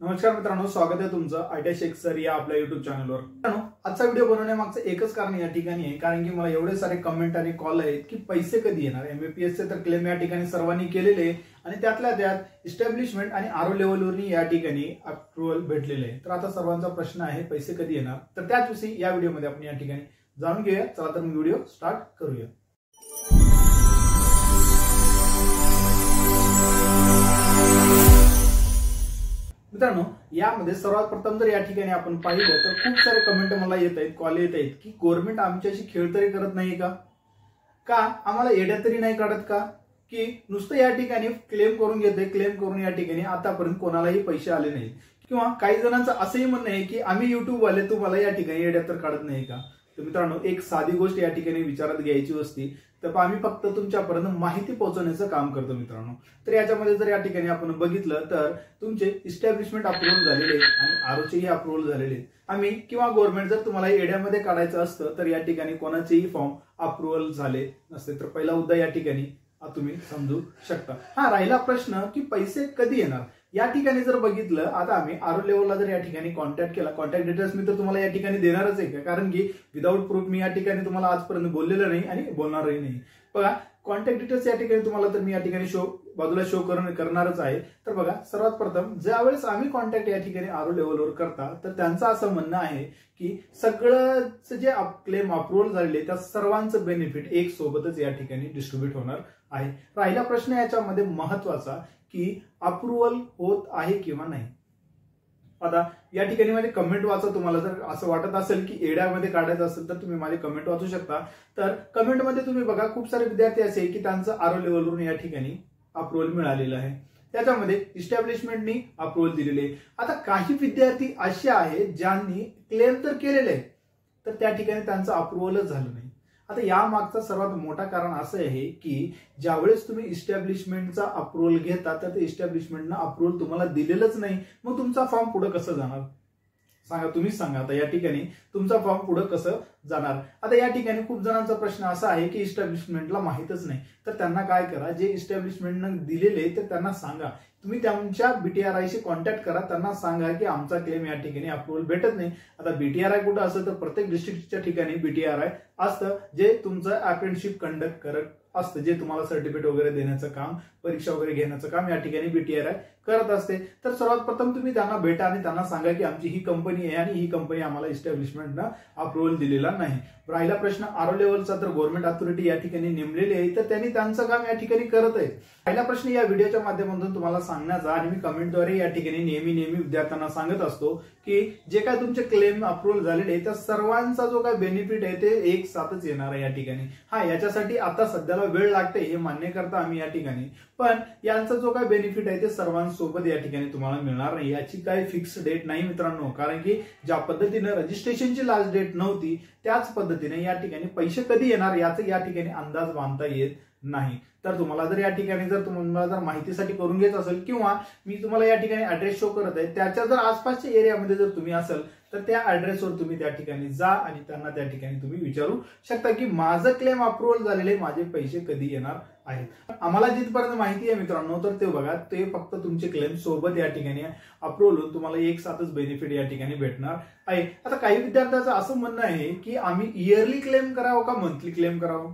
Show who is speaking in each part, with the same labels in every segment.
Speaker 1: नमस्कार मित्रांनो, स्वागत आहे तुमचं आयटी शेख सर या आपल्या युट्यूब चॅनलवर। मित्रांनो, आजचा व्हिडिओ बनवण्यामागचं एकच कारण या ठिकाणी आहे, कारण की मला एवढे सारे कमेंट आणि कॉल आहेत की पैसे कधी येणार। एमबीपीएसचे तर क्लेम या ठिकाणी सर्वांनी केलेले आणि त्यातल्या त्यात इस्टॅब्लिशमेंट आणि आरओ लेवलवरनी या ठिकाणी अप्रूव्हल भेटलेले आहे। तर आता सर्वांचा प्रश्न आहे पैसे कधी येणार, तर त्याचविषयी या व्हिडिओमध्ये आपण या ठिकाणी जाणून घेऊया। चला तर व्हिडिओ स्टार्ट करूया। मित्रांनो, यामध्ये सर्वात प्रथम जर या ठिकाणी आपण पाहिलं तर खूप सारे कमेंट मला येत आहेत, कॉल येत आहेत की गव्हर्नमेंट आमच्याशी खेळ तरी करत नाही का आम्हाला येड्या तरी नाही काढत का, की नुसतं या ठिकाणी क्लेम करून घेते, क्लेम करून या ठिकाणी आतापर्यंत कोणालाही पैसे आले नाही। किंवा काही जणांचं असंही म्हणणं आहे की आम्ही युट्यूब वाले तुम्हाला या ठिकाणी येड्या तर काढत नाही का। तर मित्रांनो, एक साधी गोष्ट या ठिकाणी विचारात घ्यायची असती, तर आम्ही फक्त तुमच्यापर्यंत माहिती पोहोचवण्याचं काम करतो मित्रांनो। तर याच्यामध्ये जर या ठिकाणी आपण बघितलं तर तुमचे इस्टॅब्लिशमेंट अप्रूव्हल झालेले आणि आरओचेही अप्रूव्हल झालेले। आम्ही किंवा गव्हर्नमेंट जर तुम्हाला एड्यामध्ये काढायचं असतं तर या ठिकाणी कोणाचेही फॉर्म अप्रूव्हल झाले नसते। तर पहिला मुद्दा या ठिकाणी तुम्ही समजू शकता। हा राहिला प्रश्न की पैसे कधी येणार। या ठिकाणी जर बघितलं, आता आम्ही आरओ लेवलला जर या ठिकाणी कॉन्टॅक्ट केला, कॉन्टॅक्ट डिटेल्स मी तर तुम्हाला या ठिकाणी देणारच आहे, कारण की विदाऊट प्रूफ मी या ठिकाणी तुम्हाला आजपर्यंत बोललेलं नाही आणि बोलणारही नाही। बघा, कॉन्टॅक्ट डिटेल्स या ठिकाणी तुम्हाला तर मी या ठिकाणी बाजूला शो करणारच आहे। तर बघा, सर्वात प्रथम ज्यावेळेस आम्ही कॉन्टॅक्ट या ठिकाणी आरओ लेवलवर करता तर त्यांचं असं म्हणणं आहे की सगळं जे क्लेम अप्रूव्हल झालेले त्या सर्वांचं बेनिफिट एक सोबतच या ठिकाणी डिस्ट्रीब्यूट होणार आहे। राहिला प्रश्न याच्यामध्ये महत्वाचा की अप्रूव्हल होत आहे किंवा नाही। आता या ठिकाणी माझे कमेंट वाचा, तुम्हाला जर असं वाटत असेल की एड्यामध्ये काढायचं असेल तर तुम्ही माझे कमेंट वाचू शकता। तर कमेंटमध्ये तुम्ही बघा, खूप सारे विद्यार्थी असे की त्यांचं आरओ लेवलवरून या ठिकाणी अप्रूव्हल मिळालेलं आहे, त्याच्यामध्ये इस्टॅब्लिशमेंटनी अप्रूव्हल दिलेले। आता काही विद्यार्थी असे आहेत ज्यांनी क्लेम तर केलेले आहे तर त्या ठिकाणी त्यांचं अप्रूव्हलच झालं नाही। आता या मागचं सर्वात मोठं कारण असं आहे की ज्यावेळेस तुम्ही इस्टॅब्लिशमेंटचा अप्रूव्हल घेता तर ते इस्टॅब्लिशमेंटनं अप्रूव्हल तुम्हाला दिलेलंच नाही, मग तुमचा फॉर्म पुढे कसं जाणार सांगा, तुम्हीच सांगा। आता या ठिकाणी तुमचा फॉर्म पुढे कसं जाणार। आता या ठिकाणी खूप जणांचा प्रश्न असा आहे की इस्टॅब्लिशमेंटला माहितच नाही, तर त्यांना काय करा, जे इस्टॅब्लिशमेंटनं दिलेले तर त्यांना सांगा, तुम्ही त्यांच्या बीटीआरआयशी कॉन्टॅक्ट करा, त्यांना सांगा की आमचा क्लेम या ठिकाणी अप्रूव्हल भेटत नाही। आता बीटीआरआय कुठं असतं तर प्रत्येक डिस्ट्रिक्टच्या ठिकाणी बीटीआरआय असतं, जे तुमचं अप्रेंटिसशिप कंडक्ट करत असतं, जे तुम्हाला सर्टिफिकेट वगैरे देण्याचं काम, परीक्षा वगैरे घेण्याचं काम या ठिकाणी बीटीआरआय करत असते। तर सर्वात प्रथम तुम्ही त्यांना भेटा आणि त्यांना सांगा की आमची ही कंपनी आहे आणि ही कंपनी आम्हाला इस्टॅब्लिशमेंटनं अप्रूव्हल दिलेला नाही। राहिला प्रश्न आरओ लेवलचा, तर गव्हर्नमेंट अथॉरिटी या ठिकाणी नेमलेली आहे तर त्यांनी त्यांचं काम या ठिकाणी करत आहे। राहिला प्रश्न या व्हिडिओच्या माध्यमातून तुम्हाला सांगण्याचा, आणि मी कमेंटद्वारे या ठिकाणी नेहमी विद्यार्थ्यांना सांगत असतो की जे काय तुमचे क्लेम अप्रूव्हल झालेले आहे त्या सर्वांचा जो काय बेनिफिट आहे ते एक साथच येणार आहे या ठिकाणी। हा, याच्यासाठी आता सध्याला वेळ लागते हे मान्य करता आम्ही या ठिकाणी, पण यांचा जो काय बेनिफिट आहे ते सर्वांसोबत या ठिकाणी तुम्हाला मिळणार नाही। याची काही फिक्स डेट नाही मित्रांनो, कारण की ज्या पद्धतीने रजिस्ट्रेशनची लास्ट डेट नव्हती त्याच पद्धतीने या ठिकाणी पैसे कधी येणार याचा या ठिकाणी अंदाज बांधता येत नाही। तर तुम्हाला जर या ठिकाणी जर तुम्हाला जर माहितीसाठी करून घ्यायचं असेल किंवा मी तुम्हाला या ठिकाणी ऍड्रेस शो करत आहे, त्याच्या जर आसपासच्या एरियामध्ये जर तुम्ही असेल तर त्या ऍड्रेसवर तुम्ही त्या ठिकाणी जा आणि त्यांना त्या ठिकाणी तुम्ही विचारू शकता की माझं क्लेम अप्रूव्हल झालेले, माझे पैसे कधी येणार आहेत। आम्हाला जिथपर्यंत माहिती आहे मित्रांनो, तर ते बघा, ते फक्त तुमचे क्लेम सोबत या ठिकाणी अप्रूव्हल होऊन तुम्हाला एक साथच बेनिफिट या ठिकाणी भेटणार आहे। आता काही विद्यार्थ्यांचं असं म्हणणं आहे की आम्ही इयरली क्लेम करावं का मंथली क्लेम करावं।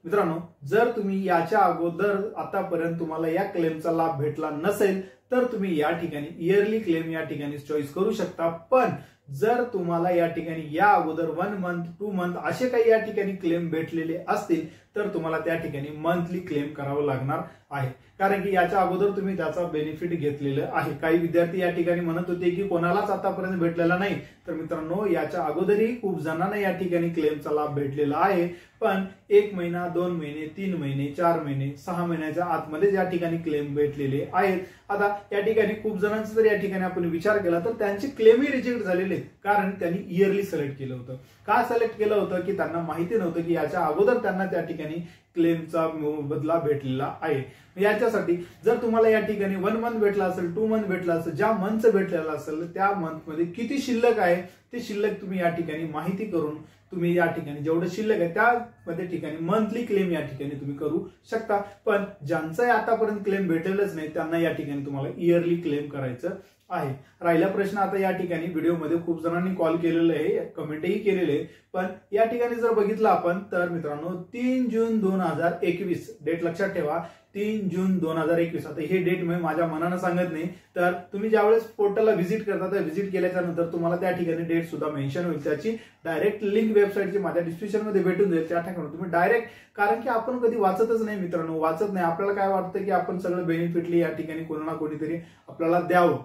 Speaker 1: मित्रांनो, जर तुम्ही याच्या अगोदर आतापर्यंत तुम्हाला या क्लेमचा लाभ भेटला नसेल तर तुम्ही या ठिकाणी इयरली क्लेम या ठिकाणी चॉईस करू शकता, पण जर तुम्हाला या ठिकाणी या अगोदर 1 मंथ 2 मंथ असे काही या ठिकाणी क्लेम भेटलेले असतील तर तुम्हाला त्या ठिकाणी मंथली क्लेम करावं लागणार आहे, कारण की याच्या अगोदर तुम्ही त्याचा बेनिफिट घेतलेलं आहे। काही विद्यार्थी या ठिकाणी म्हणत होते की कोणालाच आतापर्यंत भेटलेला नाही, तर मित्रांनो याच्या अगोदरही खूप जणांना या ठिकाणी क्लेमचा लाभ भेटलेला आहे, पण 1 महिना 2 महिने 3 महिने 4 महिने 6 महिन्याच्या आतमध्ये या ठिकाणी क्लेम भेटलेले आहेत। आता या ठिकाणी खूप जणांचा जर या ठिकाणी आपण विचार केला तर त्यांचे क्लेमही रिजेक्ट झालेले, कारण त्यांनी इयरली सिलेक्ट केलं होतं। का सिलेक्ट केलं होतं की त्यांना माहिती नव्हतं की याच्या अगोदर त्यांना त्या ठिकाणी क्लेमचा बदला भेटलेला आहे। याच्यासाठी जर तुम्हाला या ठिकाणी 1 मंथ भेटला असेल, 2 मंथ भेटला असेल, ज्या मंथचं भेटलेलं असेल त्या मंथमध्ये किती शिल्लक आहे ते शिल्लक तुम्ही या ठिकाणी माहिती करून तुम्ही या ठिकाणी जेवढं शिल्लक आहे त्यामध्ये ठिकाणी मंथली क्लेम या ठिकाणी तुम्ही करू शकता। पण ज्यांचं आतापर्यंत क्लेम भेटलेलंच नाही त्यांना या ठिकाणी तुम्हाला इयरली क्लेम करायचं आहे। राहिला प्रश्न आता या ठिकाणी व्हिडिओमध्ये खूप जणांनी कॉल केलेला आहे, कमेंटही केलेले आहे, पण या ठिकाणी जर बघितलं आपण तर मित्रांनो 3 जून 2021 डेट लक्षात ठेवा, 3 जून 2021। आता हे डेट मी माझ्या मनानं सांगत नाही, तर तुम्ही ज्यावेळेस पोर्टलला व्हिजिट करता तर व्हिजिट केल्याच्या नंतर तुम्हाला त्या ठिकाणी डेट सुद्धा मेन्शन होईल, त्याची डायरेक्ट लिंक वेबसाईटची माझ्या डिस्क्रिप्शन मध्ये भेटून जाईल। त्या ठिकाणी तुम्ही डायरेक्ट, कारण की आपण कधी वाचतच नाही मित्रांनो, वाचत नाही, आपल्याला काय वाटतं की आपण सगळं बेनिफिटली या ठिकाणी कोणी ना कोणीतरी आपल्याला द्यावं,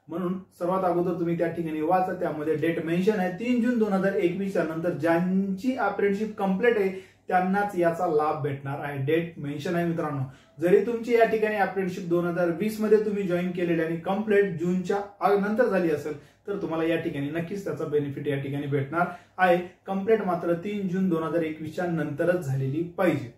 Speaker 1: म्हणून सर्वात अगोदर तुम्ही त्या ठिकाणी वाचा, त्यामध्ये डेट मेन्शन आहे 3 जून 2021 नंतर ज्यांची अप्रेंटिसशिप कंप्लीट आहे त्यांनाच याचा लाभ भेटणार आहे। डेट मेन्शन आहे मित्रांनो। जरी तुमची या ठिकाणी अप्रेंटिसशिप 2020 मध्ये तुम्ही जॉईन केलेली आणि कंप्लीट जूनच्या नंतर झाली असेल तर तुम्हाला या ठिकाणी नक्कीच त्याचा बेनिफिट या ठिकाणी भेटणार आहे। कंप्लीट मात्र 3 जून 2021 नंतरच झालेली पाहिजे।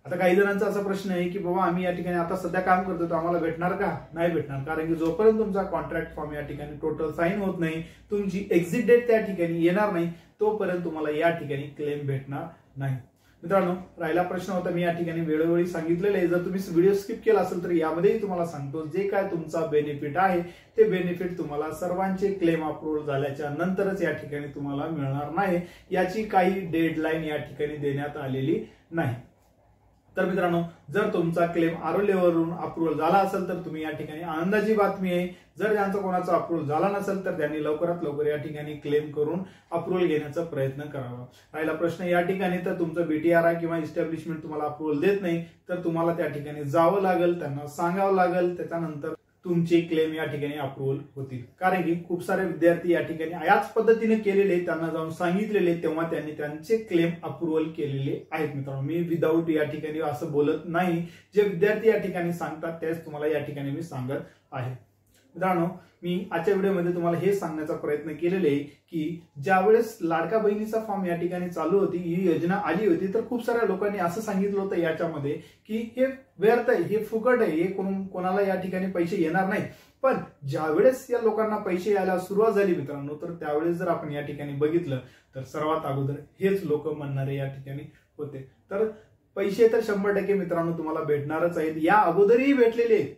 Speaker 1: आता काही जणांचा असा प्रश्न आहे की बाबा आम्ही या ठिकाणी आता सध्या काम करतो तर आम्हाला भेटणार का? नाही भेटणार, कारण की जोपर्यंत तुमचा कॉन्ट्रॅक्ट फॉर्म या ठिकाणी टोटल साईन होत नाही, तुमची एक्झिट डेट त्या ठिकाणी येणार नाही, तोपर्यंत तुम्हाला या ठिकाणी क्लेम भेटणार नाही। मित्रांनो राहिला प्रश्न होता, मी या ठिकाणी वेळोवेळी सांगितलेलं आहे, जर तुम्ही व्हिडिओ स्किप केला असेल तर यामध्येही तुम्हाला सांगतो जे काय तुमचा बेनिफिट आहे ते बेनिफिट तुम्हाला सर्वांचे क्लेम अप्रूव्हल झाल्याच्या नंतरच या ठिकाणी तुम्हाला मिळणार नाही, याची काही डेडलाईन या ठिकाणी देण्यात आलेली नाही। तर मित्रांनो जर तुमचा क्लेम आरोग्यवरून अप्रूव्हल झाला असेल तर तुम्ही या ठिकाणी आनंदाची बातमी आहे, जर ज्यांचा कोणाचा अप्रूव्हल झाला नसेल तर त्यांनी लवकरात लवकर या ठिकाणी क्लेम करून अप्रूव्हल घेण्याचा प्रयत्न करावा। राहिला प्रश्न या ठिकाणी तर तुमचं BTRI किंवा इस्टॅब्लिशमेंट तुम्हाला अप्रूव्हल देत नाही तर तुम्हाला त्या ठिकाणी जावं लागेल, त्यांना सांगावं लागेल, त्याच्यानंतर तुमचे क्लेम या ठिकाणी अप्रूव्हल होतील। कारण की खूप सारे विद्यार्थी या ठिकाणी याच पद्धतीने केलेले, त्यांना जाऊन सांगितलेले तेव्हा त्यांनी त्यांचे क्लेम अप्रूव्हल केलेले आहेत। मित्रांनो मी विदाऊट या ठिकाणी असं बोलत नाही, जे विद्यार्थी या ठिकाणी सांगतात तेच तुम्हाला या ठिकाणी मी सांगत आहे। मित्रांनो मी आजच्या व्हिडिओमध्ये तुम्हाला हे सांगण्याचा प्रयत्न केलेला आहे की ज्यावेळेस लाडका बहिणीचा फॉर्म या ठिकाणी चालू होती, ही योजना आली होती, तर खूप साऱ्या लोकांनी असं सांगितलं होतं याच्यामध्ये की हे व्यर्थ आहे, हे फुकट आहे, हे कोणाला या ठिकाणी पैसे येणार नाही। पण ज्यावेळेस या लोकांना पैसे यायला सुरुवात झाली मित्रांनो, तर त्यावेळेस जर आपण या ठिकाणी बघितलं तर सर्वात अगोदर हेच लोक म्हणणारे या ठिकाणी होते। तर पैसे तर 100% मित्रांनो तुम्हाला भेटणारच आहेत, या अगोदरही भेटलेले आहेत,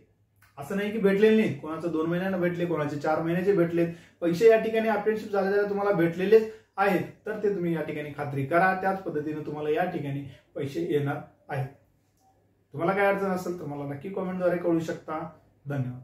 Speaker 1: असं नाही की भेटलेले नाही, कोणाचं 2 महिन्याने भेटले, कोणाचे 4 महिन्याचे भेटलेत, पैसे या ठिकाणी अप्रेंटिसशिप झालेल्या तुम्हाला भेटलेलेच आहेत, तर ते तुम्ही या ठिकाणी खात्री करा, त्याच पद्धतीने तुम्हाला या ठिकाणी पैसे येणार आहेत। तुम्हाला काय अडचण असेल तर मला नक्की कॉमेंटद्वारे कळू शकता। धन्यवाद।